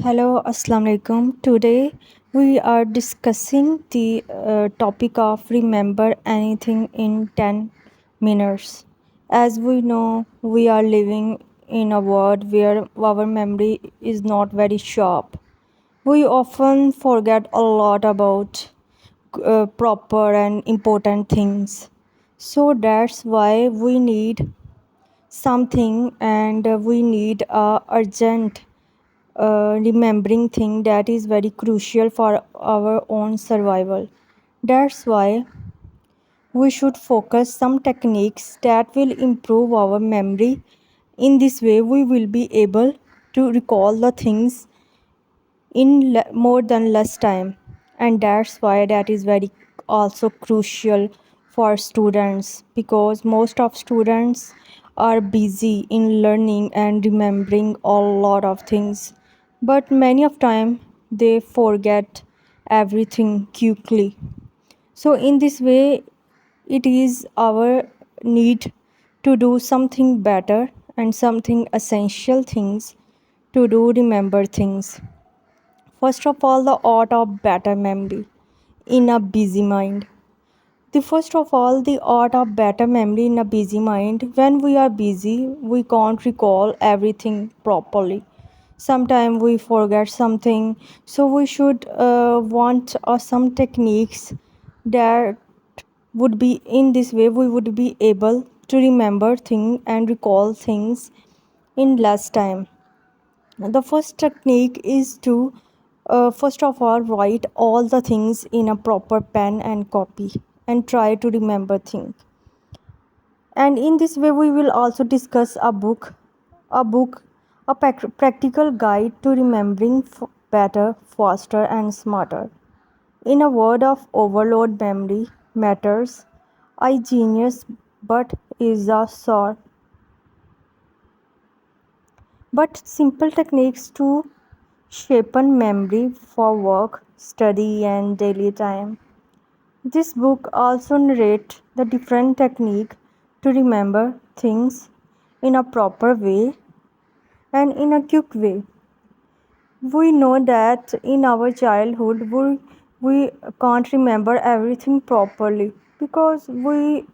Hello, Assalamu alaikum. Today we are discussing the topic of remember anything in 10 minutes. As we know, we are living in a world where our memory is not very sharp. We often forget a lot about proper and important things. So that's why we need something and we need a urgent remembering thing that is very crucial for our own survival. That's why we should focus some techniques that will improve our memory. In this way, we will be able to recall the things in more than less time, and that's why that is very also crucial for students because most of students are busy in learning and remembering a lot of things, but many of time they forget everything quickly. So in this way, it is our need to do something better and something essential things to do remember things. First of all, the art of better memory in a busy mind. The first of all, the art of better memory in a busy mind. When we are busy, we can't recall everything properly. Sometimes we forget something, so we should want some techniques that would be in this way we would be able to remember things and recall things in less time. The first technique is to first of all write all the things in a proper pen and copy and try to remember things. And in this way we will also discuss a book, a practical guide to remembering better, faster and smarter. In a word of overload memory matters, I genius but is a sore but simple techniques to sharpen memory for work, study, and daily time. This book also narrates the different technique to remember things in a proper way and in a quick way. We know that in our childhood we can't remember everything properly because we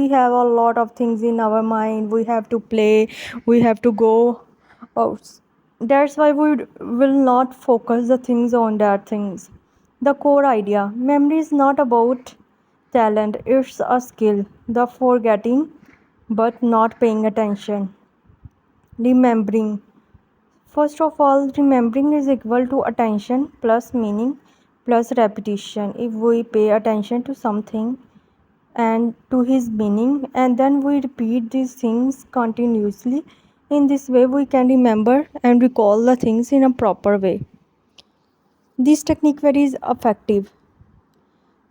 have a lot of things in our mind. We have to play, we have to go out. That's why we will not focus the things on that things. The core idea, memory is not about talent, it's a skill. The forgetting but not paying attention. Remembering, first of all, remembering is equal to attention plus meaning plus repetition. If we pay attention to something and to his meaning and then we repeat these things continuously, in this way we can remember and recall the things in a proper way. This technique very is effective.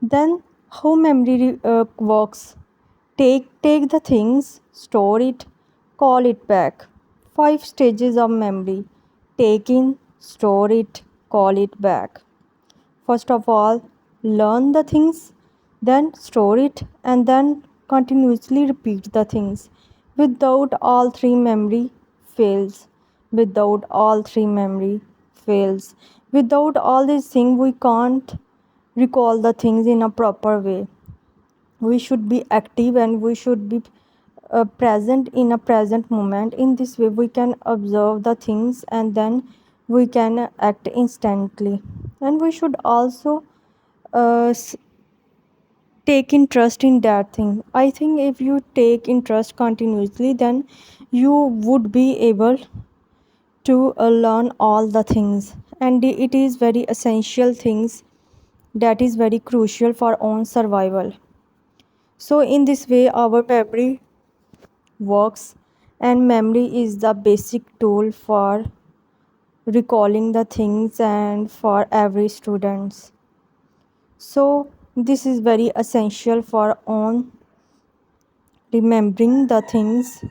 Then how memory works, take the things, store it, call it back. 5 stages of memory: take in, store it, call it back. First of all, learn the things, then store it, and then continuously repeat the things. Without all three, memory fails. Without all three, memory fails. Without all these things, we can't recall the things in a proper way. We should be active and we should be present in a present moment. In this way we can observe the things and then we can act instantly. And we should also take interest in that thing. I think if you take interest continuously, then you would be able to learn all the things, and it is very essential things that is very crucial for own survival. So in this way our memory works, and memory is the basic tool for recalling the things and for every students. So this is very essential for on remembering the things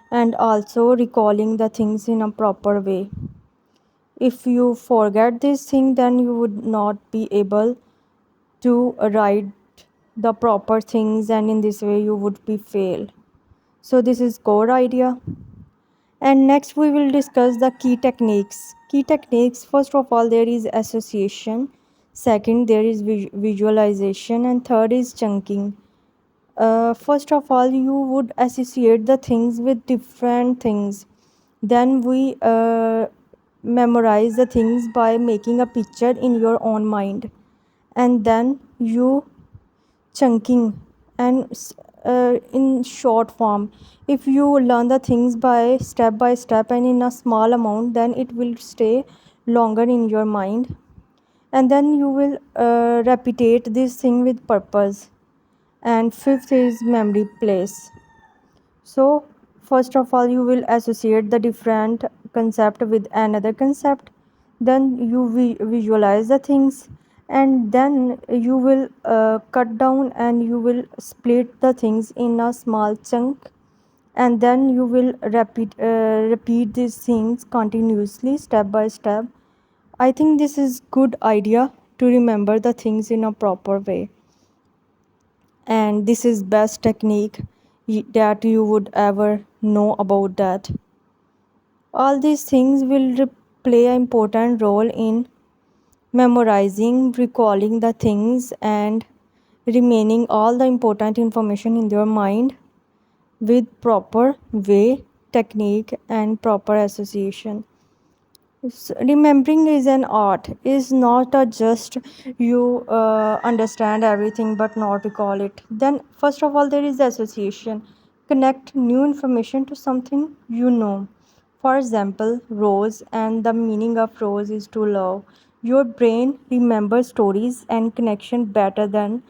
and also recalling the things in a proper way. If you forget this thing, then you would not be able to write the proper things, and in this way you would be fail. So this is core idea. And next we will discuss the key techniques. Key techniques, first of all there is association, second there is visualization, and third is chunking. First of all, you would associate the things with different things. Then we memorize the things by making a picture in your own mind. And then you chunking and in short form. If you learn the things by step and in a small amount, then it will stay longer in your mind. And then you will repeat this thing with purpose. And fifth is memory place. So first of all, you will associate the different concept with another concept. Then you visualize the things, and then you will cut down and you will split the things in a small chunk. And then you will repeat these things continuously, step by step. I think this is good idea to remember the things in a proper way, and this is best technique that you would ever know about that. All these things will play an important role in memorizing, recalling the things, and remaining all the important information in your mind with proper way, technique, and proper association. Remembering is an art, is not a just you understand everything but not recall it. Then first of all there is association. Connect new information to something you know. For example, rose, and the meaning of rose is to love. Your brain remembers stories and connection better than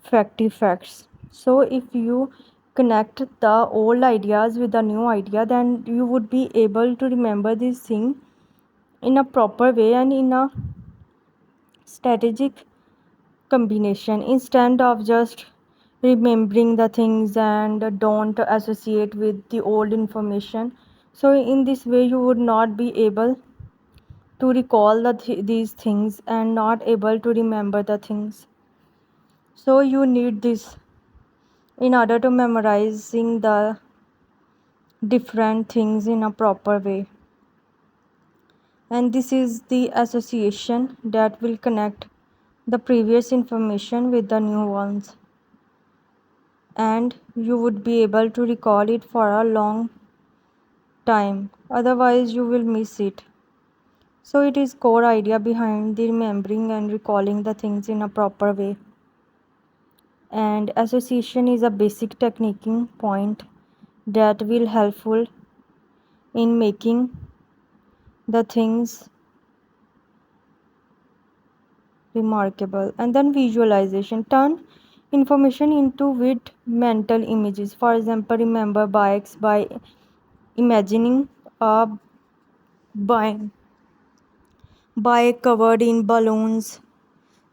facty facts. So if you connect the old ideas with the new idea, then you would be able to remember this thing in a proper way and in a strategic combination, instead of just remembering the things and don't associate with the old information. So in this way you would not be able to recall these things and not able to remember the things. So you need this in order to memorizing the different things in a proper way. And this is the association that will connect the previous information with the new ones, and you would be able to recall it for a long time, otherwise you will miss it. So it is core idea behind the remembering and recalling the things in a proper way. And association is a basic technique point that will helpful in making the things remarkable. And then visualization, turn information into with mental images. For example, remember bikes by imagining a bike covered in balloons.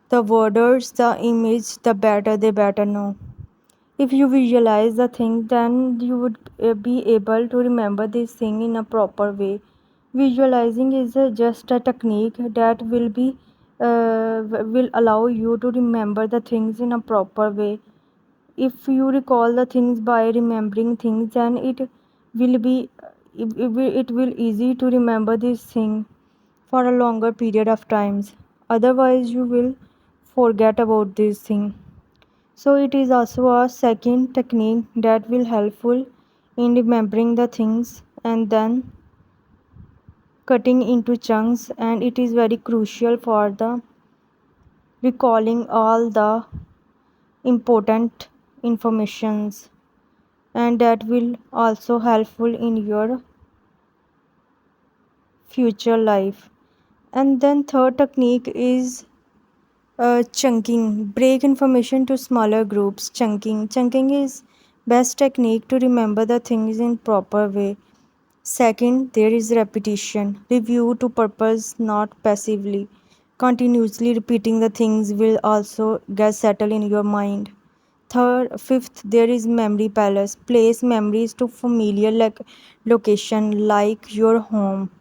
The worse the image, the better they better know. If you visualize the thing, then you would be able to remember this thing in a proper way. Visualizing is just a technique that will allow you to remember the things in a proper way. If you recall the things by remembering things, then will be it will easy to remember this thing for a longer period of times. Otherwise you will forget about this thing. So it is also a second technique that will helpful in remembering the things and then cutting into chunks, and it is very crucial for the recalling all the important informations, and that will also helpful in your future life. And then third technique is chunking. Break information to smaller groups. Chunking is best technique to remember the things in proper way. Second, there is repetition. Review to purpose, not passively. Continuously repeating the things will also get settled in your mind. Fifth, there is memory palace. Place memories to familiar location like your home.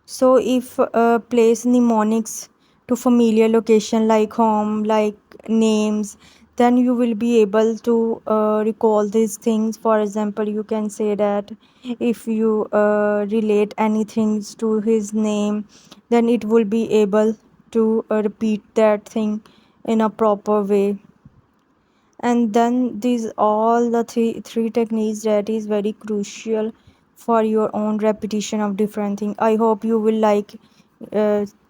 So if place mnemonics to familiar location like home, like names, then you will be able to recall these things. For example, you can say that if you relate anything to his name, then it will be able to repeat that thing in a proper way. And then these all the three techniques that is very crucial for your own repetition of different thing. I hope you will like,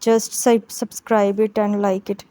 just subscribe it and like it.